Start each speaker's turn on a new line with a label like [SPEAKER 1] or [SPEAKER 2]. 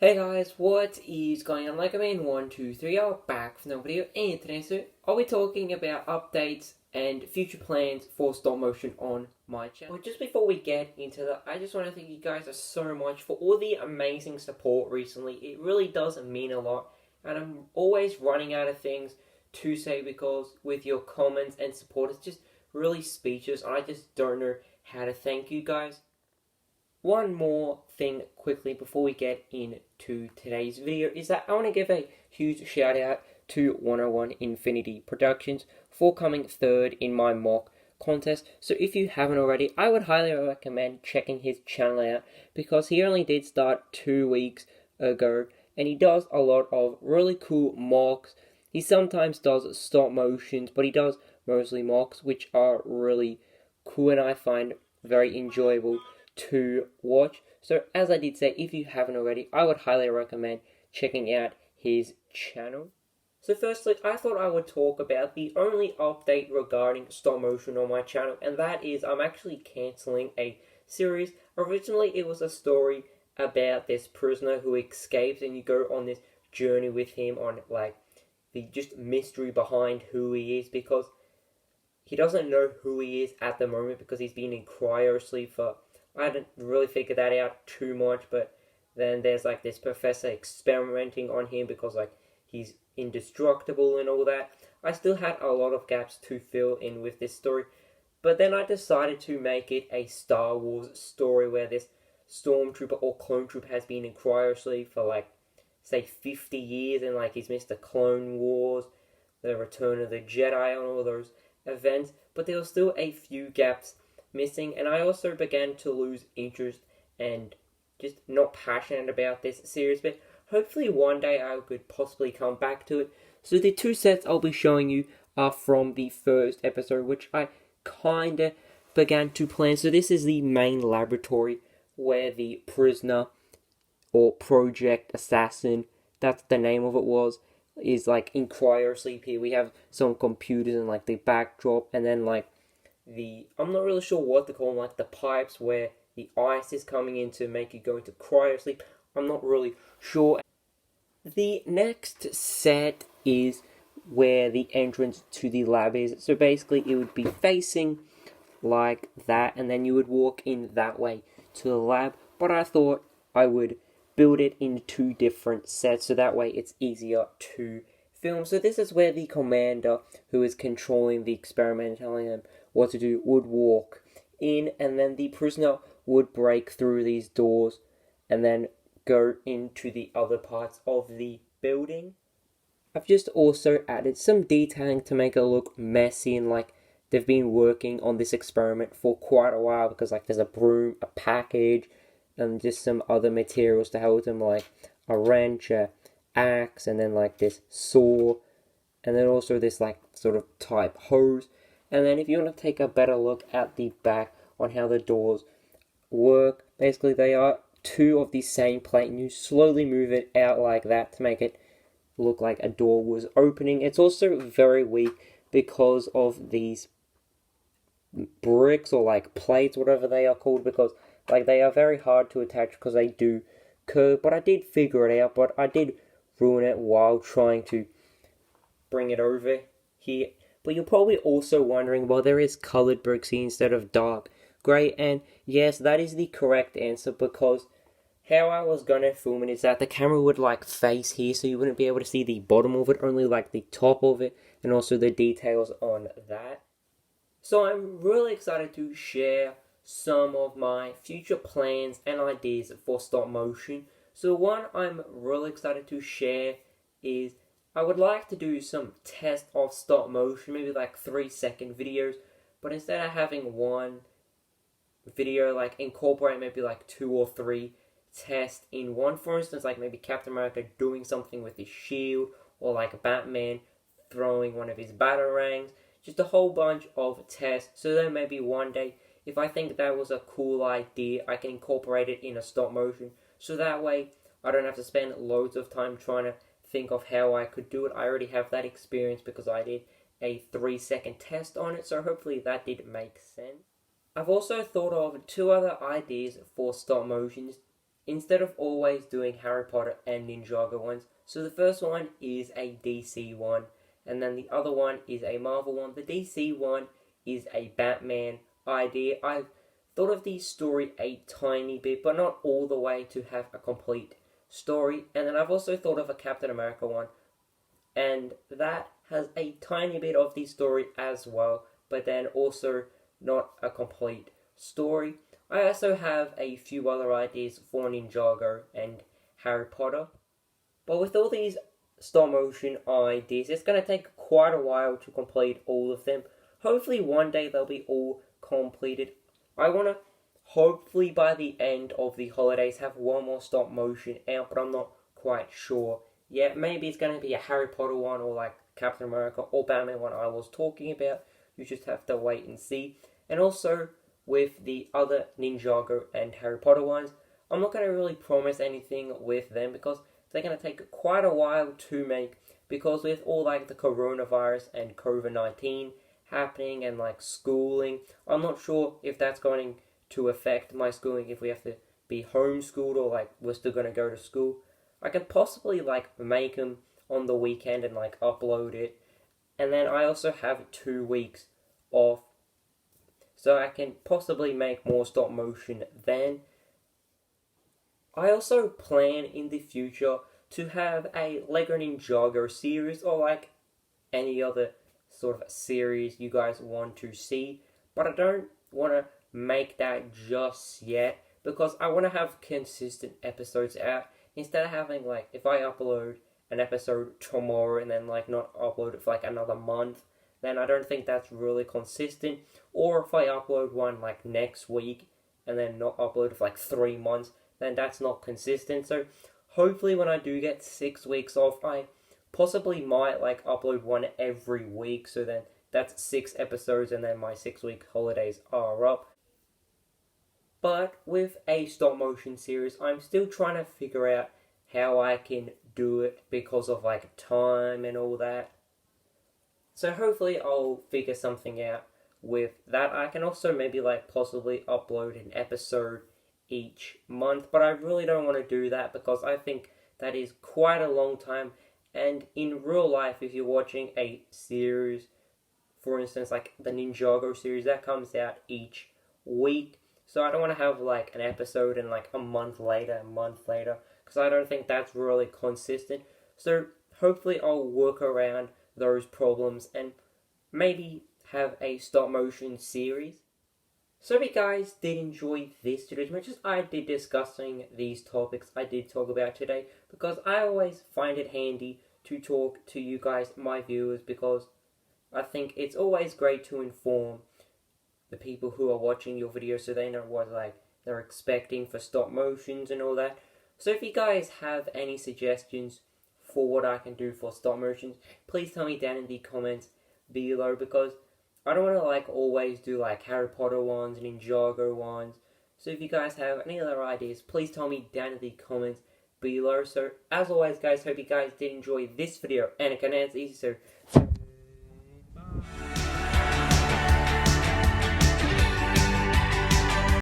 [SPEAKER 1] Hey guys, what is going on? LegoMan123 are back from the video, and today I'll be talking about updates and future plans for stop motion on my channel. But just before we get into that, I just want to thank you guys so much for all the amazing support recently. It really does mean a lot, and I'm always running out of things to say because with your comments and support, it's just really speechless, and I just don't know how to thank you guys. One more thing quickly before we get into today's video is that I want to give a huge shout out to 101 Infinity Productions for coming third in my mock contest. So if you haven't already, I would highly recommend checking his channel out because he only did start 2 weeks ago and he does a lot of really cool mocks. He sometimes does stop motions, but he does mostly mocks, which are really cool and I find very enjoyable to watch. So as I did say, if you haven't already, I would highly recommend checking out his channel. So firstly, I thought I would talk about the only update regarding stop motion on my channel, and that is I'm actually cancelling a series. Originally it was a story about this prisoner who escapes and you go on this journey with him on like the just mystery behind who he is, because he doesn't know who he is at the moment because he's been in cryo sleep for, I hadn't really figured that out too much, but then there's like this professor experimenting on him because like he's indestructible and all that. I still had a lot of gaps to fill in with this story, but then I decided to make it a Star Wars story where this stormtrooper or clone trooper has been in cryo sleep for like say 50 years and like he's missed the Clone Wars, the Return of the Jedi and all those events, but there was still a few gaps missing, and I also began to lose interest and just not passionate about this series, but hopefully one day I could possibly come back to it. So the two sets I'll be showing you are from the first episode, which I kinda began to plan. So this is the main laboratory where the prisoner or Project Assassin, that's the name of it was, is like in cryo sleep. Here we have some computers and like the backdrop, and then like I'm not really sure what to call them, like the pipes where the ice is coming in to make you go into cryo sleep. I'm not really sure. The next set is where the entrance to the lab is. So basically it would be facing like that, and then you would walk in that way to the lab. But I thought I would build it in 2 different sets so that way it's easier to film. So this is where the commander who is controlling the experiment, telling them what to do, would walk in, and then the prisoner would break through these doors and then go into the other parts of the building. I've just also added some detailing to make it look messy and like they've been working on this experiment for quite a while, because like there's a broom, a package, and just some other materials to help them, like a wrench, a axe, and then like this saw, and then also this like sort of type hose. And then if you want to take a better look at the back on how the doors work, basically they are 2 of the same plate and you slowly move it out like that to make it look like a door was opening. It's also very weak because of these bricks or like plates, whatever they are called, because like they are very hard to attach because they do curve. But I did figure it out, but I did ruin it while trying to bring it over here. But you're probably also wondering, well, there is colored bricks here instead of dark gray, and yes, that is the correct answer, because how I was gonna film it is that the camera would like face here, so you wouldn't be able to see the bottom of it, only like the top of it, and also the details on that. So I'm really excited to share some of my future plans and ideas for stop motion. So one I'm really excited to share is I would like to do some test of stop motion, maybe like 3-second videos, but instead of having one video, like incorporate maybe like 2 or 3 tests in one. For instance, like maybe Captain America doing something with his shield, or like Batman throwing one of his batarangs, just a whole bunch of tests. So then maybe one day, if I think that was a cool idea, I can incorporate it in a stop motion. So that way, I don't have to spend loads of time trying to think of how I could do it. I already have that experience because I did a 3-second test on it, so hopefully that did make sense. I've also thought of 2 other ideas for stop motions instead of always doing Harry Potter and Ninjago ones. So the first one is a DC one, and then the other one is a Marvel one. The DC one is a Batman idea. I've thought of the story a tiny bit, but not all the way to have a complete story. And then I've also thought of a Captain America one, and that has a tiny bit of the story as well, but then also not a complete story. I also have a few other ideas for Ninjago and Harry Potter, but with all these stop motion ideas, it's going to take quite a while to complete all of them. Hopefully one day they'll be all completed. I want to, hopefully by the end of the holidays, have one more stop motion out, but I'm not quite sure yet. Maybe it's going to be a Harry Potter one, or like Captain America or Batman one I was talking about. You just have to wait and see. And also, with the other Ninjago and Harry Potter ones, I'm not going to really promise anything with them because they're going to take quite a while to make, because with all like the coronavirus and COVID-19 happening and like schooling, I'm not sure if that's going to affect my schooling, if we have to be homeschooled or like we're still going to go to school. I can possibly like make them on the weekend and like upload it, and then I also have 2 weeks off, so I can possibly make more stop motion then. I also plan in the future to have a Lego Ninjago series, or like any other sort of series you guys want to see, but I don't want to make that just yet because I want to have consistent episodes out instead of having like, if I upload an episode tomorrow and then like not upload it for like another month, then I don't think that's really consistent. Or if I upload one like next week and then not upload it for like 3 months, then that's not consistent. So hopefully when I do get 6 weeks off, I possibly might like upload one every week, so then that's 6 episodes and then my 6-week holidays are up. But with a stop motion series, I'm still trying to figure out how I can do it because of like time and all that. So hopefully I'll figure something out with that. I can also maybe like possibly upload an episode each month, but I really don't want to do that because I think that is quite a long time. And in real life, if you're watching a series, for instance like the Ninjago series, that comes out each week, so I don't want to have like an episode and like a month later, because I don't think that's really consistent. So hopefully I'll work around those problems and maybe have a stop motion series. So if you guys did enjoy this today, as much as I did discussing these topics I did talk about today, because I always find it handy to talk to you guys, my viewers, because I think it's always great to inform the people who are watching your videos so they know what like they're expecting for stop motions and all that. So if you guys have any suggestions for what I can do for stop motions, please tell me down in the comments below, because I don't want to like always do like Harry Potter ones and Ninjago ones. So if you guys have any other ideas, please tell me down in the comments below. So as always guys, hope you guys did enjoy this video, and it can answer easy, so